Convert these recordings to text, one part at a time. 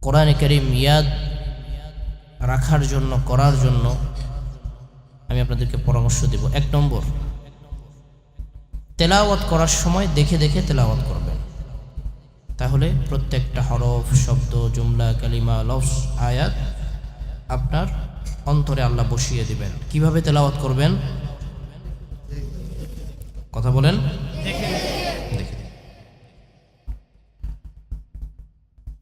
কোরআনে কারীম ইয়াদ রাখার জন্য করার জন্য আমি আপনাদেরকে পরামর্শ দেব। 1 নম্বর, তেলাওয়াত করার সময় দেখে দেখে তেলাওয়াত করবেন। তাহলে প্রত্যেকটা হরফ, শব্দ, জুমলা, কালিমা, লফজ, আয়াত আপনার অন্তরে আল্লাহ বসিয়ে দিবেন। কিভাবে তেলাওয়াত করবেন? কথা বলেন। দেখে।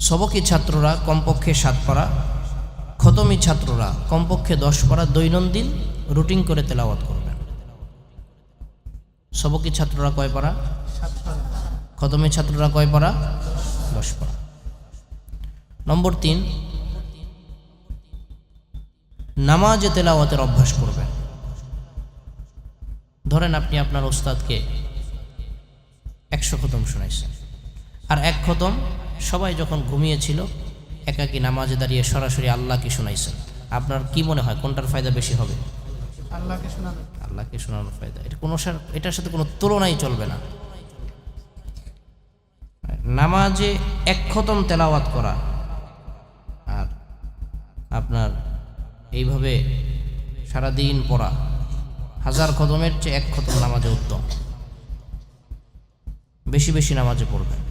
সবকি ছাত্ররা কমপক্ষে 7 পারা, খতমি ছাত্ররা কমপক্ষে 10 পারা দৈনন্দিন রুটিন করে তেলাওয়াত করবেন। সবকি ছাত্ররা কয় পারা? 7 পারা। খতমি ছাত্ররা কয় পারা? 10 পারা। নম্বর 3, নামাজে তেলাওয়াতের অভ্যাস করবেন। ধরেন আপনি আপনার ওস্তাদকে 100 খতম শোনাইছেন, আর 1 খতম সবাই যখন ঘুমিয়েছিল একাকী নামাজে দাঁড়িয়ে সরাসরি আল্লাহকে শোনাইছেন। আপনার কি মনে হয় কোনটার ফায়দা বেশি হবে? আল্লাহকে শোনানোর ফায়দা। এটার সাথে কোনো তুলনাই চলবে না। নামাজে 1 খতম তেলাওয়াত করা আর আপনার এইভাবে সারাদিন পড়া 1000 খতমের চেয়ে 1 খতম নামাজে উত্তম। বেশি বেশি নামাজে পড়বেন।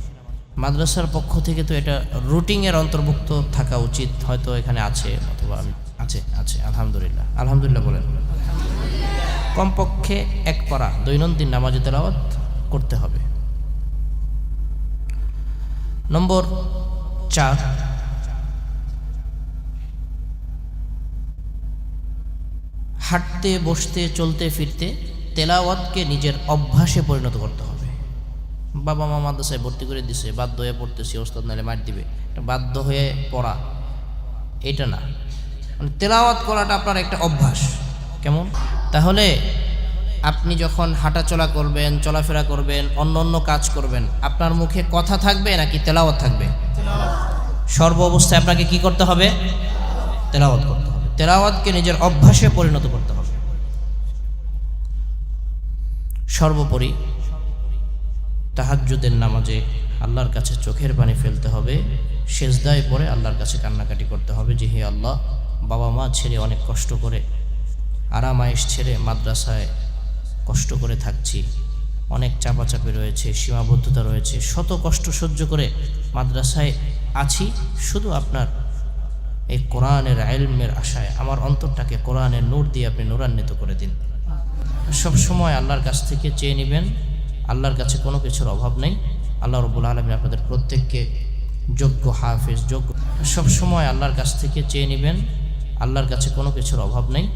মাদ্রাসার পক্ষ থেকে তো এটা রুটিনের অন্তর্ভুক্ত থাকা উচিত, হয়তো এখানে আছে অথবা আছে। আলহামদুলিল্লাহ, আলহামদুলিল্লাহ বলেন। কমপক্ষে 1 পারা দৈনন্দিন নামাজে তেলাওয়াত করতে হবে। নম্বর 4, হাঁটতে, বসতে, চলতে ফিরতে তেলাওয়াতকে নিজের অভ্যাসে পরিণত করতে হবে। বাবা মা মাদ্রাসায় ভর্তি করে দিছে, বাধ্য হয়ে পড়তেছি, ওস্তাদ নাহলে মার দিবে, এটা বাধ্য হয়ে পড়া এটা না। মানে তেলাওয়াত করাটা আপনার একটা অভ্যাস। কেমন? তাহলে আপনি যখন হাঁটাচলা করবেন, চলাফেরা করবেন, অন্য কাজ করবেন, আপনার মুখে কথা থাকবে নাকি তেলাওয়াত থাকবে? সর্ব অবস্থায় আপনাকে কি করতে হবে? তেলাওয়াত করতে হবে। তেলাওয়াতকে নিজের অভ্যাসে পরিণত করতে হবে। সর্বোপরি তাহাজ্জুদের নামাজে আল্লাহর কাছে চোখের পানি ফেলতে হবে, সেজদায় পড়ে আল্লাহর কাছে কান্নাকাটি করতে হবে যে হে আল্লাহ, বাবা মা ছেড়ে অনেক কষ্ট করে, আরাম আয়েশ ছেড়ে মাদ্রাসায় কষ্ট করে থাকছি, অনেক চাপাচাপি রয়েছে, সীমাবদ্ধতা রয়েছে, শত কষ্ট সহ্য করে মাদ্রাসায় আছি, শুধু আপনার এই কোরআনের ইলমের আশায় আমার অন্তরটাকে কোরআনের নূর দিয়ে আপনি নূরান্বিত করে দিন। সব সময় আল্লাহর কাছ থেকে চেয়ে নেবেন। আল্লাহর কাছে কোনো কিছুর অভাব নেই। আল্লাহ রাব্বুল আলামিন আপনাদের প্রত্যেককে যোগ্য হাফেজ, সব সময় আল্লাহর কাছ থেকে চেয়ে নেবেন। আল্লাহর কাছে কোনো কিছুর অভাব নেই।